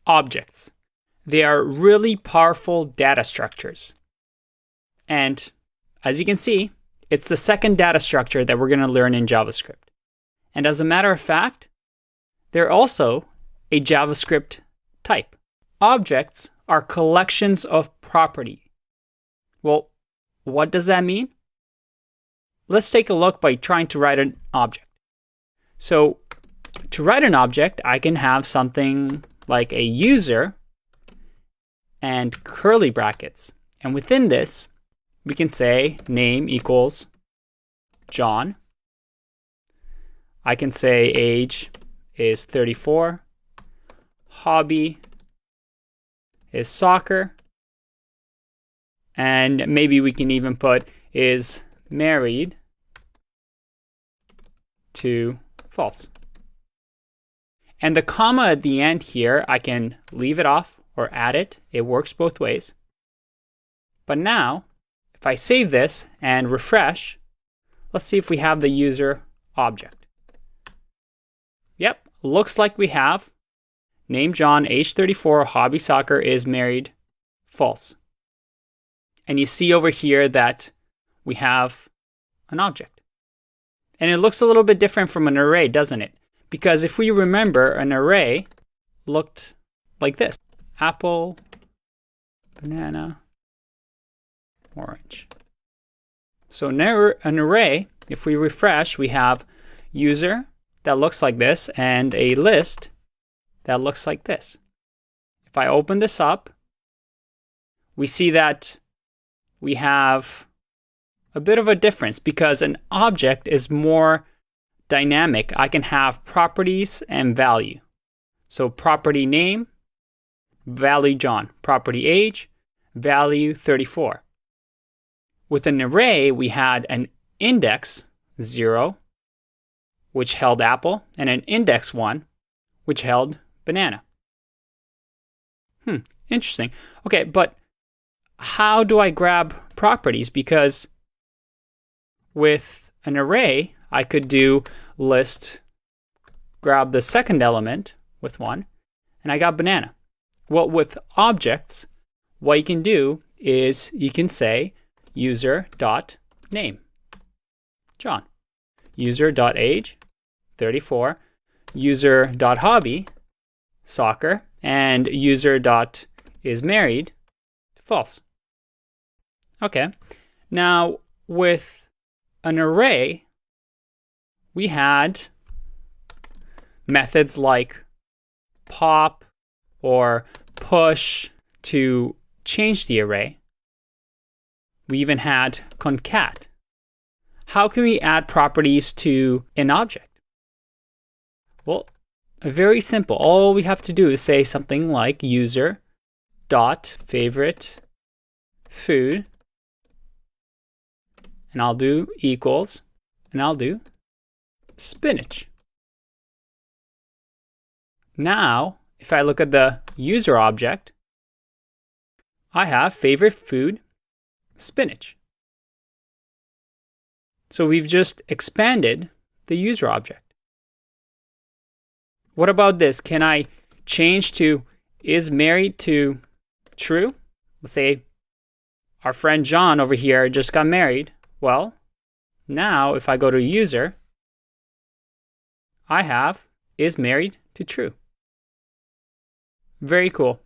objects. They are really powerful data structures. And as you can see, it's the second data structure that we're going to learn in JavaScript. And as a matter of fact, they're also a JavaScript type. Objects are collections of property. Well, what does that mean? Let's take a look by trying to write an object. So to write an object, I can have something like a user and curly brackets. And within this, we can say name equals John. I can say age is 34. Hobby is soccer. And maybe we can even put is married to false. And the comma at the end here, I can leave it off or add it. It works both ways. But now, if I save this and refresh, let's see if we have the user object. Yep, looks like we have name John, age 34, hobby soccer, is married, false. And you see over here that we have an object. And it looks a little bit different from an array, doesn't it? Because if we remember, an array looked like this. Apple, banana, orange. So an array, if we refresh, we have user that looks like this and a list that looks like this. If I open this up, we see that we have a bit of a difference because an object is more dynamic. I can have properties and value. So property name, value John. Property age, value 34. With an array, we had an index 0, which held apple, and an index 1, which held banana. Interesting. Okay, but how do I grab properties? Because with an array, I could do list, grab the second element with 1, and I got banana. Well, with objects, what you can do is you can say user.name, John, user.age, 34, user.hobby, soccer, and user.is married, false. Okay, now with an array, we had methods like pop or push to change the array. We even had concat. How can we add properties to an object? Well, very simple. All we have to do is say something like user dot favorite food, and I'll do equals, and I'll do spinach. Now, if I look at the user object, I have favorite food, spinach. So we've just expanded the user object. What about this? Can I change to is married to true? Let's say our friend John over here just got married. Well, now if I go to user, I have is married to true. Very cool.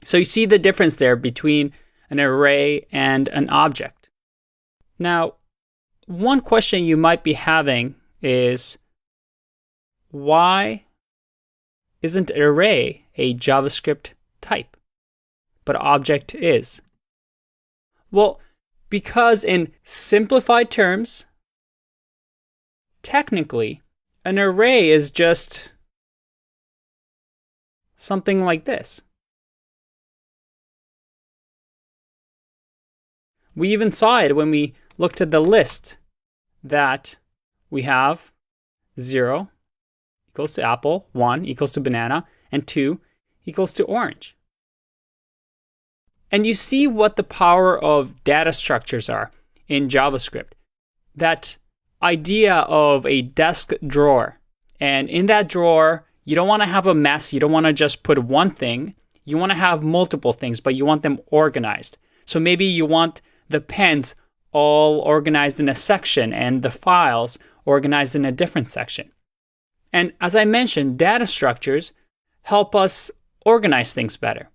So you see the difference there between an array and an object. Now, one question you might be having is, why isn't an array a JavaScript type, but object is? Well, because in simplified terms, technically, an array is just something like this. We even saw it when we looked at the list that we have 0 equals to apple, 1 equals to banana, and 2 equals to orange. And you see what the power of data structures are in JavaScript. That idea of a desk drawer. And in that drawer, You don't want to have a mess. You don't want to just put one thing. You want to have multiple things, but you want them organized. So maybe you want the pens all organized in a section and the files organized in a different section. And as I mentioned, data structures help us organize things better.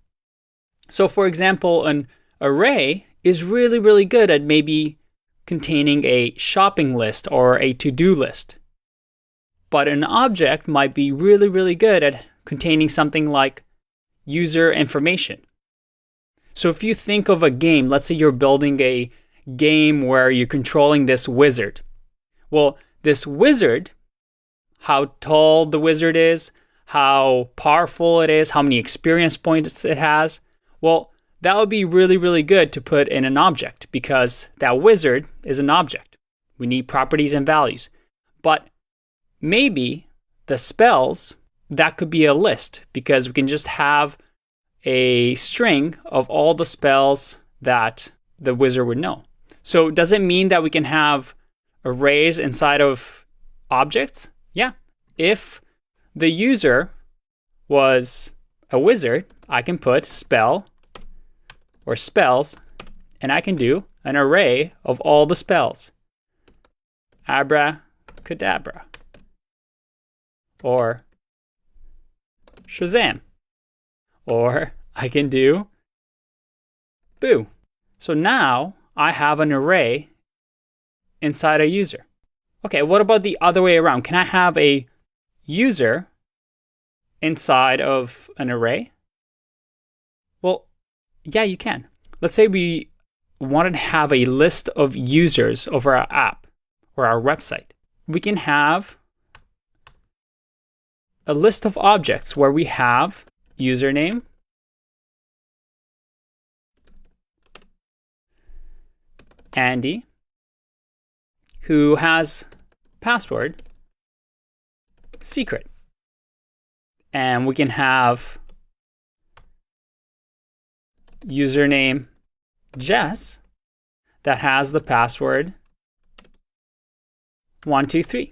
So for example, an array is really, really good at maybe containing a shopping list or a to-do list. But an object might be really, really good at containing something like user information. So if you think of a game, let's say you're building a game where you're controlling this wizard. Well, this wizard, how tall the wizard is, how powerful it is, how many experience points it has, well, that would be really, really good to put in an object because that wizard is an object. We need properties and values. But maybe the spells, that could be a list because we can just have a string of all the spells that the wizard would know. So does it mean that we can have arrays inside of objects? Yeah. If the user was a wizard, I can put spell or spells, and I can do an array of all the spells. Abracadabra. Or Shazam. Or I can do boo. So now I have an array inside a user. Okay, what about the other way around? Can I have a user inside of an array? Well, yeah, you can. Let's say we wanted to have a list of users of our app or our website. We can have a list of objects where we have username, Andy, who has password, secret. And we can have username Jess that has the password 123.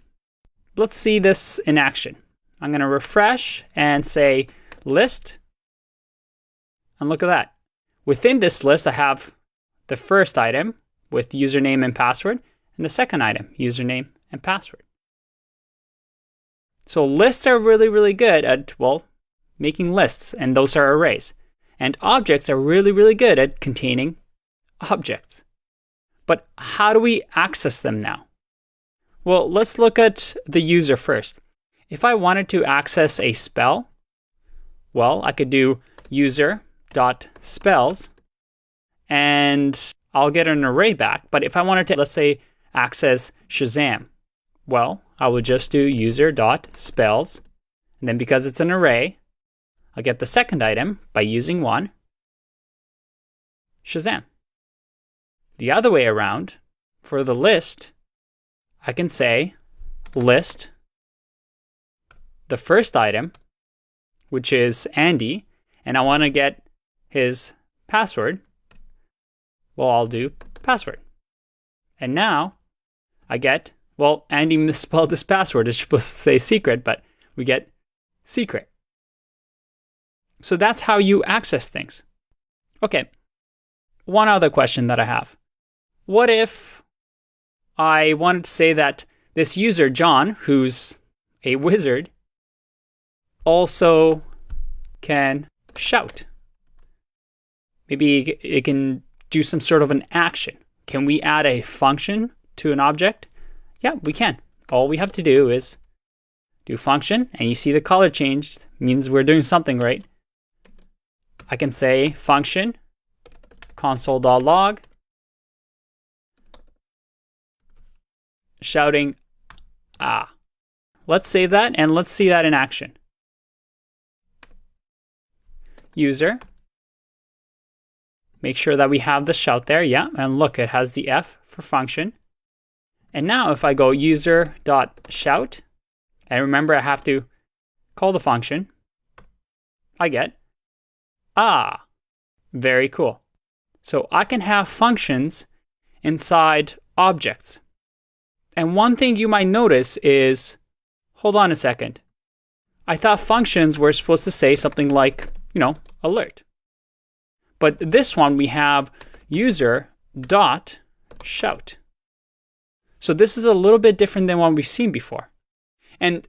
Let's see this in action. I'm going to refresh and say list. And look at that. Within this list, I have the first item with username and password, and the second item, username and password. So lists are really, really good at, well, making lists, and those are arrays. And objects are really, really good at containing objects. But how do we access them now? Well, let's look at the user first. If I wanted to access a spell, well, I could do user.spells, and I'll get an array back. But if I wanted to, let's say, access Shazam, well, I would just do user.spells, and then because it's an array, I'll get the second item by using one, Shazam. The other way around, for the list, I can say list the first item, which is Andy, and I want to get his password. Well, I'll do password. And now I get, well, Andy misspelled his password. It's supposed to say secret, but we get secret. So that's how you access things. Okay, one other question that I have. What if I wanted to say that this user, John, who's a wizard, also can shout? Maybe it can do some sort of an action. Can we add a function to an object? Yeah, we can. All we have to do is do function, and you see the color changed, means we're doing something right. I can say function console.log shouting ah. Let's save that and let's see that in action. User. Make sure that we have the shout there. Yeah, and look, it has the F for function. And now if I go user.shout, and remember I have to call the function, I get ah. Very cool. So I can have functions inside objects. And one thing you might notice is, hold on a second. I thought functions were supposed to say something like, alert. But this one, we have user dot shout. So this is a little bit different than what we've seen before. And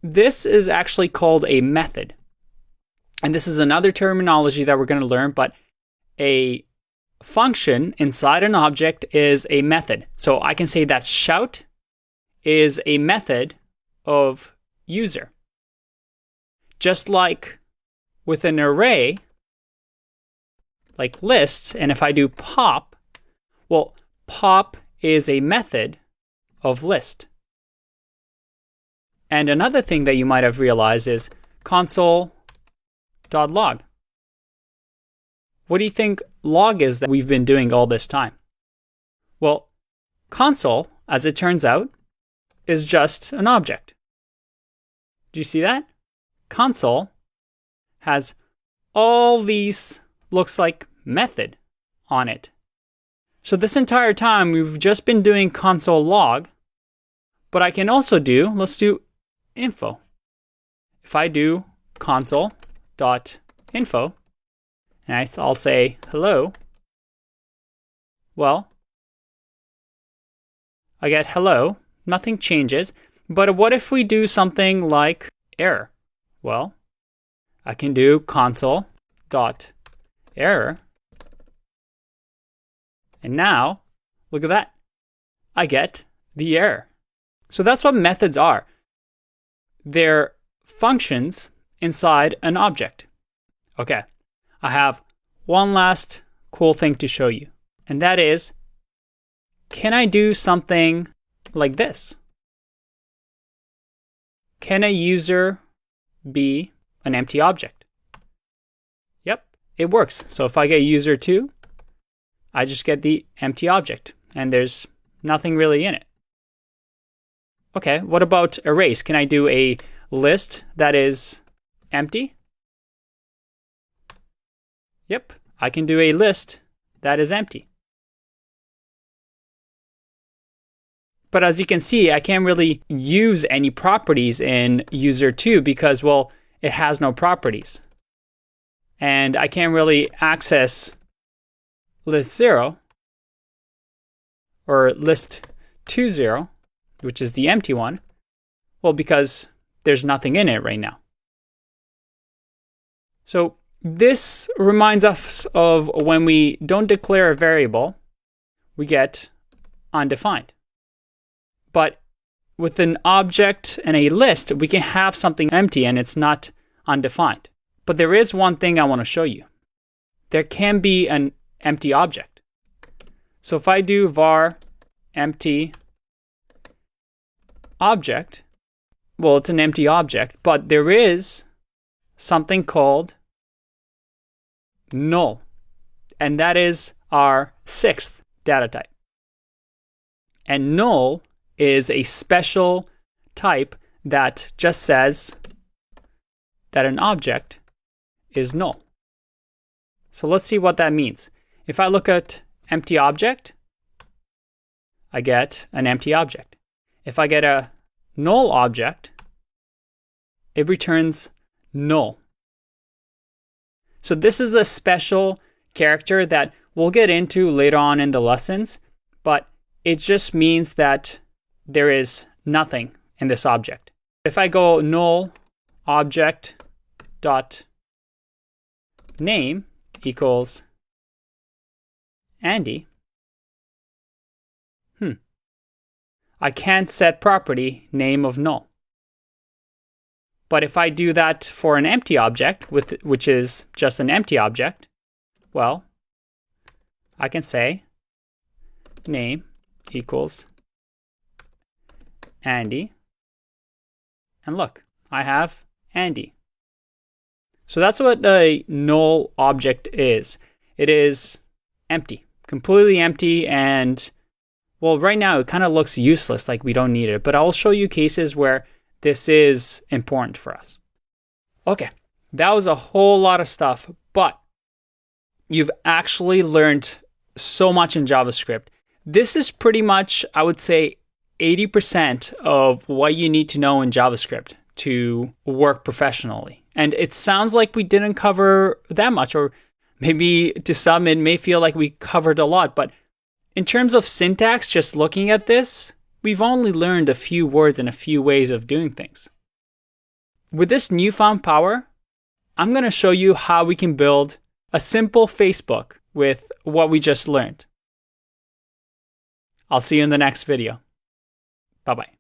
this is actually called a method. And this is another terminology that we're going to learn, but a function inside an object is a method. So I can say that shout is a method of user. Just like with an array, like lists, and if I do pop, well, pop is a method of list. And another thing that you might have realized is console.log. What do you think log is that we've been doing all this time? Well, console, as it turns out, is just an object. Do you see that? Console has all these, looks like method on it. So this entire time we've just been doing console log, but I can also do, let's do info. If I do console.info, and I'll say hello, well, I get hello, nothing changes. But what if we do something like error? Well, I can do console.error. And now, look at that. I get the error. So that's what methods are. They're functions inside an object. Okay, I have one last cool thing to show you. And that is, can I do something like this? Can a user be an empty object? Yep, it works. So if I get user2, I just get the empty object, and there's nothing really in it. Okay, what about erase? Can I do a list that is empty? Yep, I can do a list that is empty. But as you can see, I can't really use any properties in user2 because, well, it has no properties. And I can't really access list0 or list20, which is the empty one, well, because there's nothing in it right now. So this reminds us of when we don't declare a variable, we get undefined. But with an object and a list, we can have something empty and it's not undefined. But there is one thing I want to show you. There can be an empty object. So if I do var empty object, well, it's an empty object, but there is something called null. And that is our 6th data type. And null is a special type that just says that an object is null. So let's see what that means. If I look at empty object, I get an empty object. If I get a null object, it returns null. So this is a special character that we'll get into later on in the lessons, but it just means that there is nothing in this object. If I go null object dot name equals Andy, I can't set property name of null. But if I do that for an empty object, which is just an empty object, well, I can say name equals Andy, and look, I have Andy. So that's what a null object is. It is empty, completely empty, and well, right now it kind of looks useless, like we don't need it, but I'll show you cases where this is important for us. Okay, that was a whole lot of stuff, but you've actually learned so much in JavaScript. This is pretty much, I would say, 80% of what you need to know in JavaScript to work professionally. And it sounds like we didn't cover that much, or maybe to some it may feel like we covered a lot, but in terms of syntax, just looking at this, we've only learned a few words and a few ways of doing things. With this newfound power, I'm going to show you how we can build a simple Facebook with what we just learned. I'll see you in the next video. Bye-bye.